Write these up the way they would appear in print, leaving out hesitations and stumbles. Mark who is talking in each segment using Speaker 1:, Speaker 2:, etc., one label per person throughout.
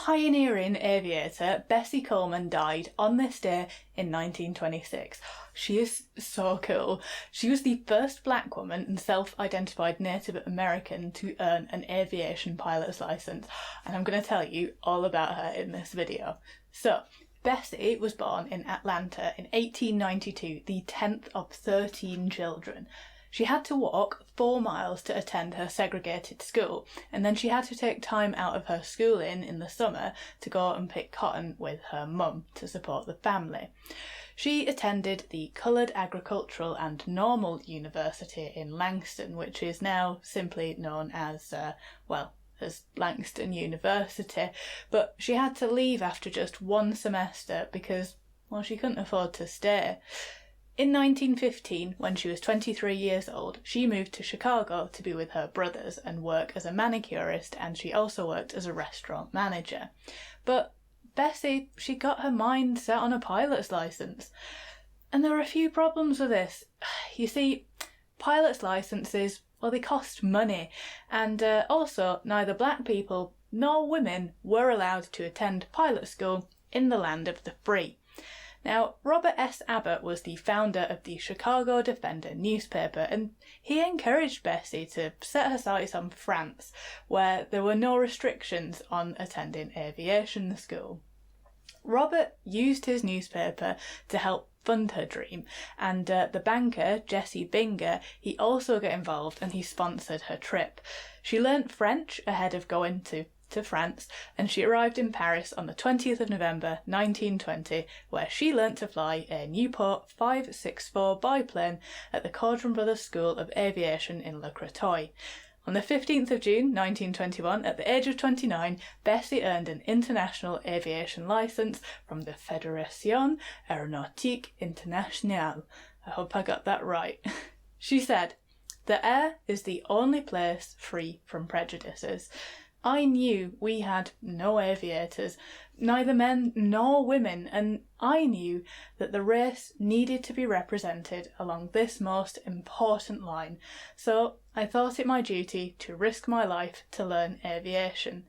Speaker 1: pioneering aviator Bessie Coleman died on this day in 1926. She is so cool. She was the first black woman and self-identified Native American to earn an aviation pilot's license, and I'm going to tell you all about her in this video. So, Bessie was born in Atlanta in 1892, the 10th of 13 children. She had to walk 4 miles to attend her segregated school, and then she had to take time out of her schooling in the summer to go and pick cotton with her mum to support the family. She attended the Coloured Agricultural and Normal University in Langston, which is now simply known as, as Langston University, but she had to leave after just 1 semester because, well, she couldn't afford to stay. In 1915, when she was 23 years old, she moved to Chicago to be with her brothers and work as a manicurist, and she also worked as a restaurant manager. But Bessie, she got her mind set on a pilot's licence. And there were a few problems with this. You see, pilot's licences, well, they cost money, and also neither black people nor women were allowed to attend pilot school in the land of the free. Now, Robert S. Abbott was the founder of the Chicago Defender newspaper, and he encouraged Bessie to set her sights on France, where there were no restrictions on attending aviation school. Robert used his newspaper to help fund her dream, and the banker, Jesse Binger, he also got involved and he sponsored her trip. She learnt French ahead of going to France, and she arrived in Paris on the 20th of November 1920, where she learnt to fly a Newport 564 biplane at the Caudron Brothers School of Aviation in Le Créteil. On the 15th of June 1921, at the age of 29, Bessie earned an international aviation licence from the Fédération Aéronautique Internationale. I hope I got that right. She said, "The air is the only place free from prejudices. I knew we had no aviators, neither men nor women, and I knew that the race needed to be represented along this most important line, so I thought it my duty to risk my life to learn aviation."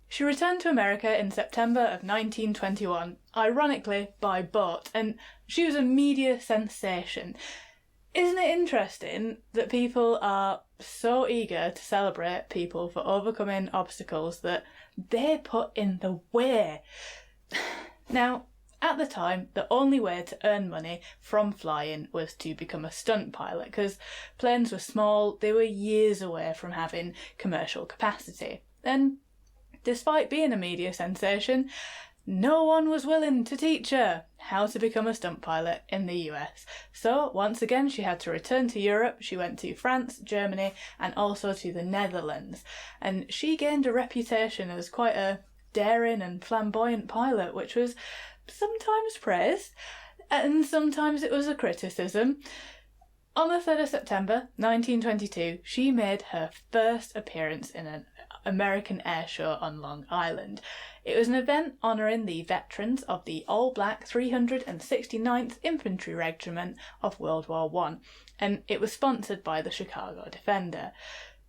Speaker 1: She returned to America in September of 1921, ironically by boat, and she was a media sensation. Isn't it interesting that people are so eager to celebrate people for overcoming obstacles that they put in the way? Now, at the time, the only way to earn money from flying was to become a stunt pilot, because planes were small, they were years away from having commercial capacity. And despite being a media sensation, no one was willing to teach her how to become a stunt pilot in the US. So once again she had to return to Europe. She went to France, Germany, and also to the Netherlands. And she gained a reputation as quite a daring and flamboyant pilot, which was sometimes praised and sometimes it was a criticism. On the 3rd of September 1922, she made her first appearance in an American air show on Long Island. It was an event honouring the veterans of the all-black 369th Infantry Regiment of World War I, and it was sponsored by the Chicago Defender.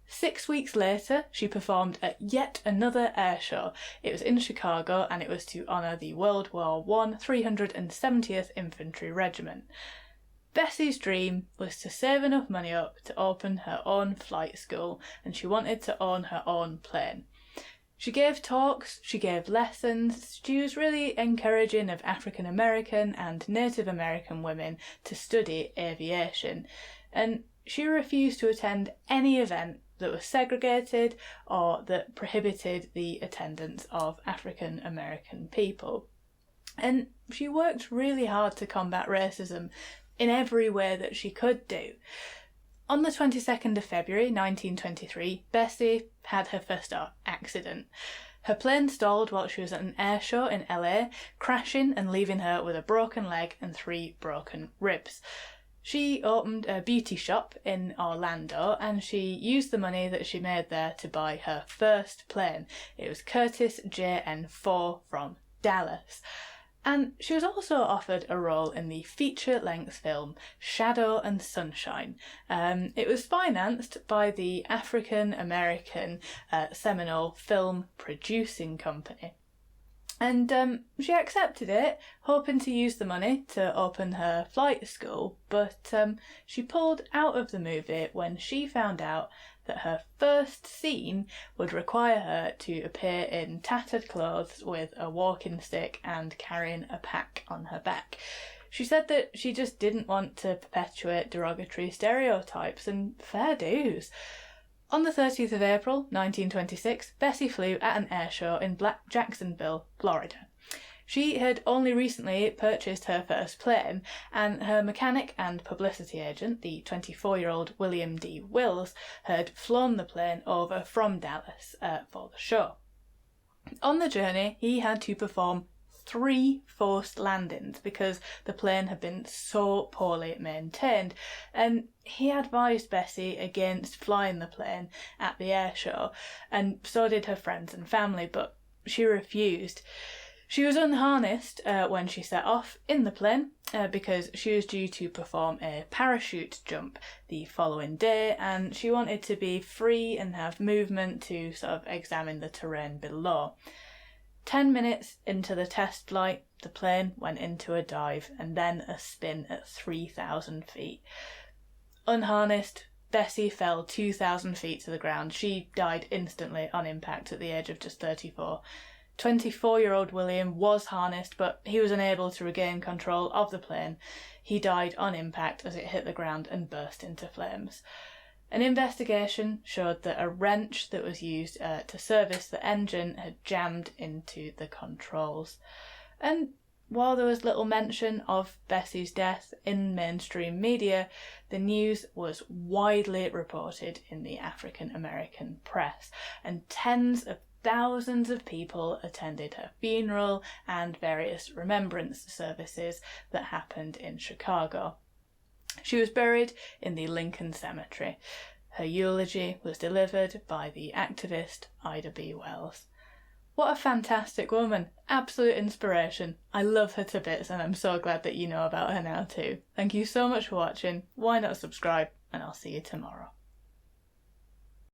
Speaker 1: 6 weeks later, she performed at yet another air show. It was in Chicago, and it was to honour the World War I 370th Infantry Regiment. Bessie's dream was to save enough money up to open her own flight school, and she wanted to own her own plane. She gave talks, she gave lessons, she was really encouraging of African American and Native American women to study aviation, and she refused to attend any event that was segregated or that prohibited the attendance of African American people. And she worked really hard to combat racism in every way that she could do. On the 22nd of February 1923, Bessie had her first accident. Her plane stalled while she was at an air show in LA, crashing and leaving her with a broken leg and 3 broken ribs. She opened a beauty shop in Orlando, and she used the money that she made there to buy her first plane. It was Curtiss JN4 from Dallas. And she was also offered a role in the feature-length film Shadow and Sunshine. It was financed by the African American Seminole Film Producing Company. And she accepted it, hoping to use the money to open her flight school, but she pulled out of the movie when she found out that her first scene would require her to appear in tattered clothes with a walking stick and carrying a pack on her back. She said that she just didn't want to perpetuate derogatory stereotypes, and fair dues. On the 30th of April 1926, Bessie flew at an air show in Jacksonville, Florida. She had only recently purchased her first plane, and her mechanic and publicity agent, the 24-year-old William D. Wills, had flown the plane over from Dallas for the show. On the journey, he had to perform 3 forced landings because the plane had been so poorly maintained, and he advised Bessie against flying the plane at the air show, and so did her friends and family, but she refused. She was unharnessed when she set off in the plane because she was due to perform a parachute jump the following day, and she wanted to be free and have movement to sort of examine the terrain below. 10 minutes into the test flight, the plane went into a dive and then a spin at 3,000 feet. Unharnessed, Bessie fell 2,000 feet to the ground. She died instantly on impact at the age of just 34. 24-year-old William was harnessed, but he was unable to regain control of the plane. He died on impact as it hit the ground and burst into flames. An investigation showed that a wrench that was used to service the engine had jammed into the controls. And while there was little mention of Bessie's death in mainstream media, the news was widely reported in the African American press, and tens of thousands of people attended her funeral and various remembrance services that happened in Chicago. She was buried in the Lincoln Cemetery. Her eulogy was delivered by the activist Ida B. Wells. What a fantastic woman. Absolute inspiration. I love her to bits, and I'm so glad that you know about her now too. Thank you so much for watching. Why not subscribe? And I'll see you tomorrow.